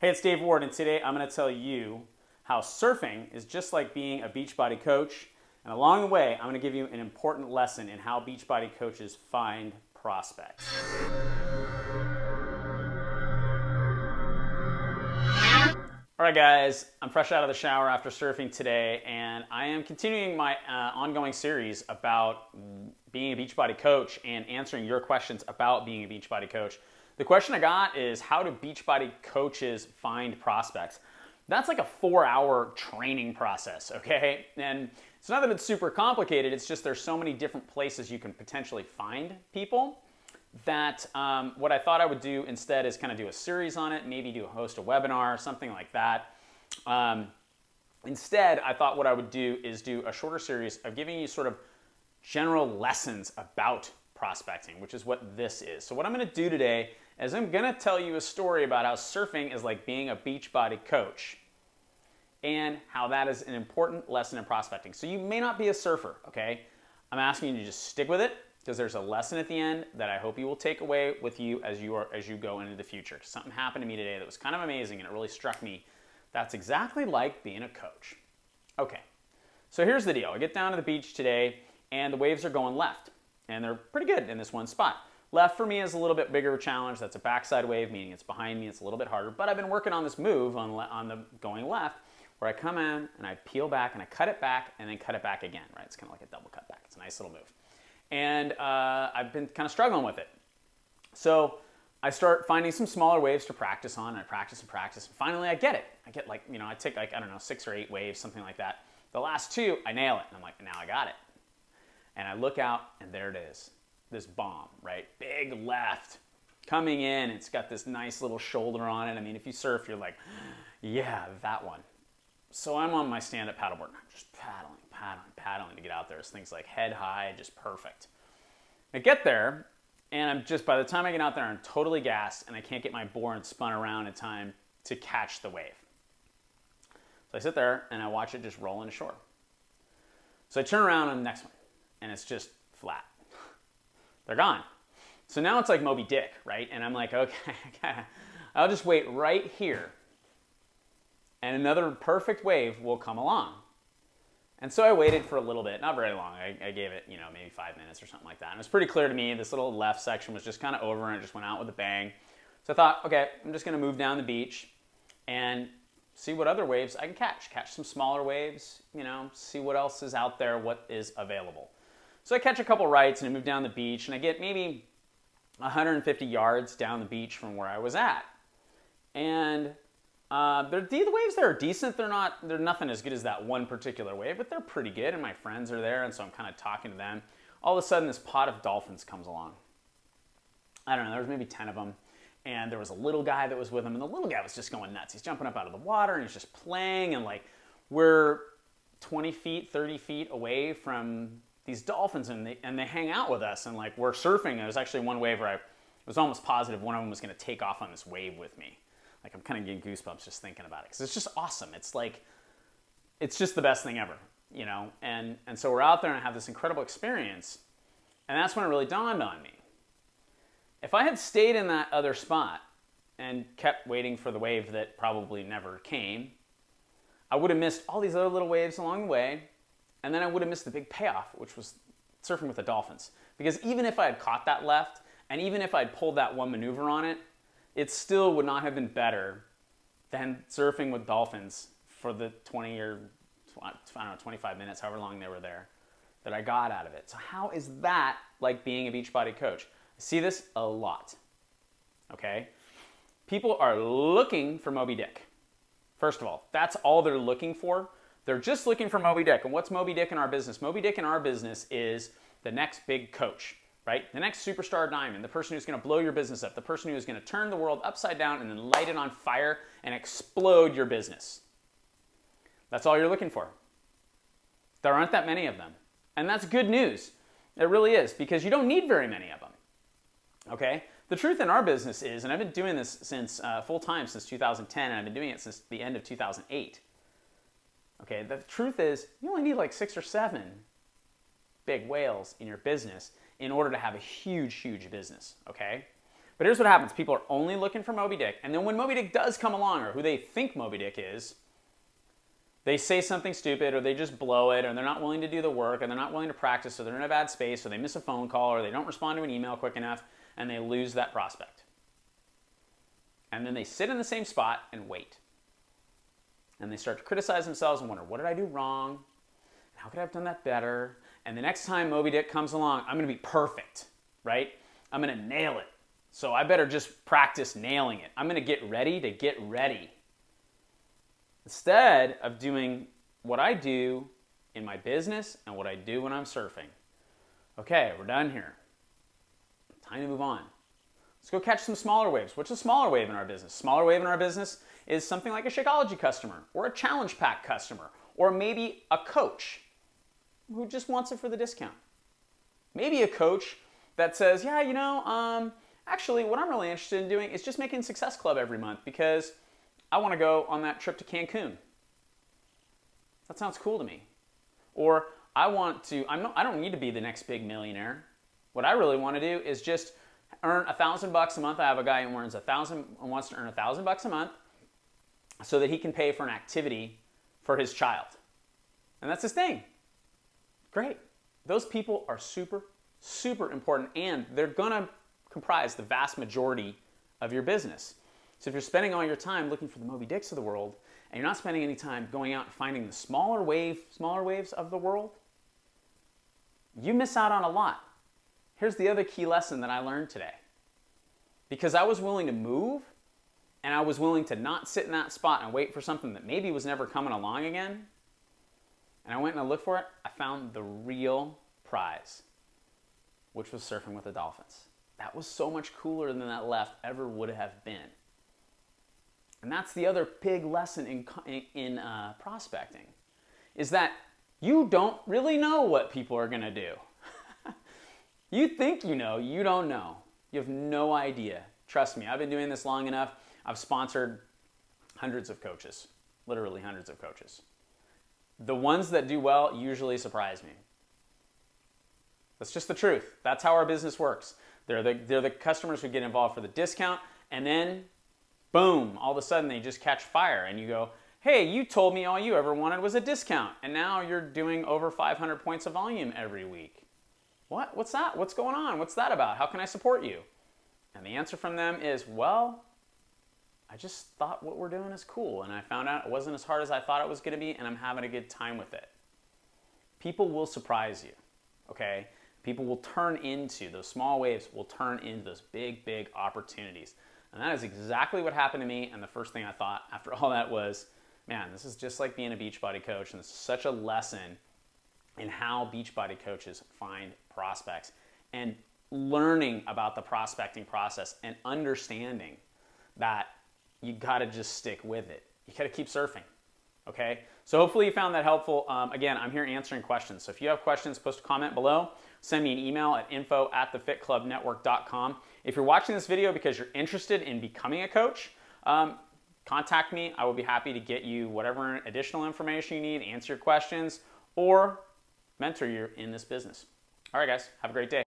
Hey, it's Dave Ward, and today I'm going to tell you how surfing is just like being a Beachbody coach. And along the way, I'm going to give you an important lesson in how Beachbody coaches find prospects. All right, guys, I'm fresh out of the shower after surfing today, and I am continuing my ongoing series about being a Beachbody coach and answering your questions about being a Beachbody coach. The question I got is, how do Beachbody coaches find prospects? That's like a 4-hour training process, okay? And it's not that it's super complicated, it's just there's so many different places you can potentially find people that what I thought I would do instead is kind of do a series on it, maybe host a webinar, something like that. Instead, I thought what I would do is do a shorter series of giving you sort of general lessons about prospecting, which is what this is. So what I'm going to do today is I'm going to tell you a story about how surfing is like being a Beachbody coach and how that is an important lesson in prospecting. So you may not be a surfer, okay? I'm asking you to just stick with it because there's a lesson at the end that I hope you will take away with you as you go into the future. Something happened to me today that was kind of amazing and it really struck me. That's exactly like being a coach. Okay, so here's the deal. I get down to the beach today and the waves are going left. And they're pretty good in this one spot. Left for me is a little bit bigger challenge. That's a backside wave, meaning it's behind me. It's a little bit harder. But I've been working on this move on the going left, where I come in and I peel back and I cut it back and then cut it back again. Right? It's kind of like a double cut back. It's a nice little move. And I've been kind of struggling with it. So I start finding some smaller waves to practice on. And I practice and practice. And finally, I get it. I get I take like, I don't know, 6 or 8 waves, something like that. The last 2, I nail it. And I'm like, now I got it. And I look out, and there it is, this bomb, right? Big left, coming in. It's got this nice little shoulder on it. I mean, if you surf, you're like, yeah, that one. So I'm on my stand-up paddleboard. I'm just paddling to get out there. This thing's like head high, just perfect. I get there, and by the time I get out there, I'm totally gassed, and I can't get my board spun around in time to catch the wave. So I sit there, and I watch it just roll into shore. So I turn around on the next one. And it's just flat. They're gone. So now it's like Moby Dick, right? And I'm like, okay, I'll just wait right here. And another perfect wave will come along. And so I waited for a little bit, not very long. I gave it, maybe 5 minutes or something like that. And it was pretty clear to me, this little left section was just kind of over and it just went out with a bang. So I thought, okay, I'm just going to move down the beach and see what other waves I can catch. Catch some smaller waves, see what else is out there, what is available. So I catch a couple rights and I move down the beach and I get maybe 150 yards down the beach from where I was at. And the waves there are decent. They're nothing as good as that one particular wave, but they're pretty good and my friends are there and so I'm kind of talking to them. All of a sudden this pod of dolphins comes along. I don't know, there was maybe 10 of them. And there was a little guy that was with him and the little guy was just going nuts. He's jumping up out of the water and he's just playing and like we're 20 feet, 30 feet away from these dolphins and they hang out with us and like we're surfing. There was actually one wave where I was almost positive one of them was going to take off on this wave with me. Like I'm kind of getting goosebumps just thinking about it because it's just awesome. It's just the best thing ever, and so we're out there and I have this incredible experience and that's when it really dawned on me. If I had stayed in that other spot and kept waiting for the wave that probably never came, I would have missed all these other little waves along the way. And then I would have missed the big payoff, which was surfing with the dolphins. Because even if I had caught that left, and even if I had pulled that one maneuver on it, it still would not have been better than surfing with dolphins for the 20 or, 25 minutes, however long they were there, that I got out of it. So how is that like being a Beachbody coach? I see this a lot, okay? People are looking for Moby Dick. First of all, that's all they're looking for. They're just looking for Moby Dick. And what's Moby Dick in our business? Moby Dick in our business is the next big coach, right? The next superstar diamond, the person who's going to blow your business up, the person who's going to turn the world upside down and then light it on fire and explode your business. That's all you're looking for. There aren't that many of them. And that's good news. It really is, because you don't need very many of them, okay? The truth in our business is, and I've been doing this since full-time since 2010, and I've been doing it since the end of 2008. Okay, the truth is, you only need like 6 or 7 big whales in your business in order to have a huge, huge business, okay? But here's what happens. People are only looking for Moby Dick. And then when Moby Dick does come along, or who they think Moby Dick is, they say something stupid, or they just blow it, or they're not willing to do the work, or they're not willing to practice, or they're in a bad space, or they miss a phone call, or they don't respond to an email quick enough, and they lose that prospect. And then they sit in the same spot and wait. And they start to criticize themselves and wonder, what did I do wrong? How could I have done that better? And the next time Moby Dick comes along, I'm going to be perfect, right? I'm going to nail it. So I better just practice nailing it. I'm going to get ready to get ready. Instead of doing what I do in my business and what I do when I'm surfing. Okay, we're done here. Time to move on. Let's go catch some smaller waves. What's a smaller wave in our business? Smaller wave in our business is something like a Shakeology customer, or a Challenge Pack customer, or maybe a coach who just wants it for the discount. Maybe a coach that says, yeah, you know, actually what I'm really interested in doing is just making Success Club every month because I want to go on that trip to Cancun. That sounds cool to me. Or I don't need to be the next big millionaire. What I really want to do is just earn $1,000 a month. I have a guy who wants to earn $1,000 a month so that he can pay for an activity for his child. And that's his thing. Great. Those people are super, super important, and they're going to comprise the vast majority of your business. So if you're spending all your time looking for the Moby Dicks of the world, and you're not spending any time going out and finding the smaller waves of the world, you miss out on a lot. Here's the other key lesson that I learned today. Because I was willing to move, and I was willing to not sit in that spot and wait for something that maybe was never coming along again, and I went and I looked for it, I found the real prize, which was surfing with the Dolphins. That was so much cooler than that left ever would have been. And that's the other big lesson in prospecting, is that you don't really know what people are going to do. You think you know, you don't know. You have no idea. Trust me, I've been doing this long enough. I've sponsored hundreds of coaches, literally hundreds of coaches. The ones that do well usually surprise me. That's just the truth. That's how our business works. They're the customers who get involved for the discount, and then boom, all of a sudden they just catch fire, and you go, hey, you told me all you ever wanted was a discount, and now you're doing over 500 points of volume every week. What? What's that? What's going on? What's that about? How can I support you? And the answer from them is, well, I just thought what we're doing is cool, and I found out it wasn't as hard as I thought it was going to be, and I'm having a good time with it. People will surprise you, okay? People will turn into, those small waves will turn into those big, big opportunities. And that is exactly what happened to me, and the first thing I thought after all that was, man, this is just like being a Beachbody coach, and it's such a lesson in how Beachbody coaches find prospects, and learning about the prospecting process and understanding that you gotta just stick with it. You gotta keep surfing, okay? So hopefully you found that helpful. Again, I'm here answering questions. So if you have questions, post a comment below. Send me an email at info@thefitclubnetwork.com. If you're watching this video because you're interested in becoming a coach, contact me. I will be happy to get you whatever additional information you need, answer your questions, or mentor you in this business. All right, guys, have a great day.